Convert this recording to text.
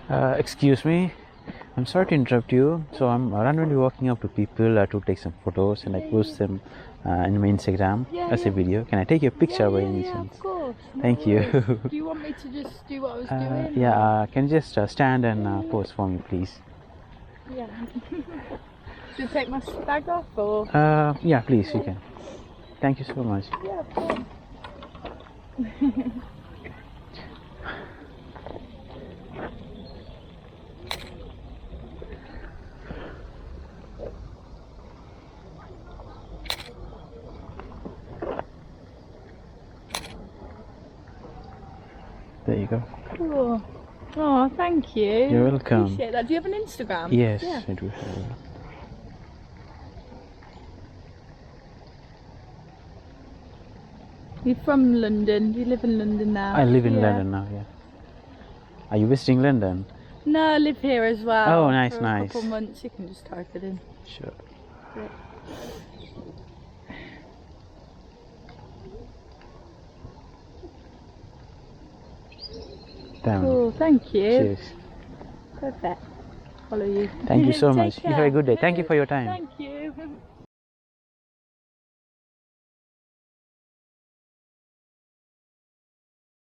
Excuse me, I'm sorry to interrupt you. So I'm randomly walking up to people to take some photos and I post them in my Instagram as a video. Can I take your picture by any chance? Of course. Thank you. Do you want me to just do what I was doing? Yeah, can you just stand and pose for me, please? Yeah. Should I take my bag off or? Yeah, please, you can. Thank you so much. Yeah, of course. There you go. Cool. Oh, thank you. You're welcome. Appreciate that. Do you have an Instagram? Yes, Yeah. I do have it. You're from London. You live in London now. I live in London now, yeah. Are you visiting London? No, I live here as well. Oh, nice, for nice. a couple months. You can just type it in. Sure. Yeah. Damn. Cool. Thank you. Cheers. Perfect. Follow you. Thank you so Take much. You have a care. good day. Thank you for your time. Thank you.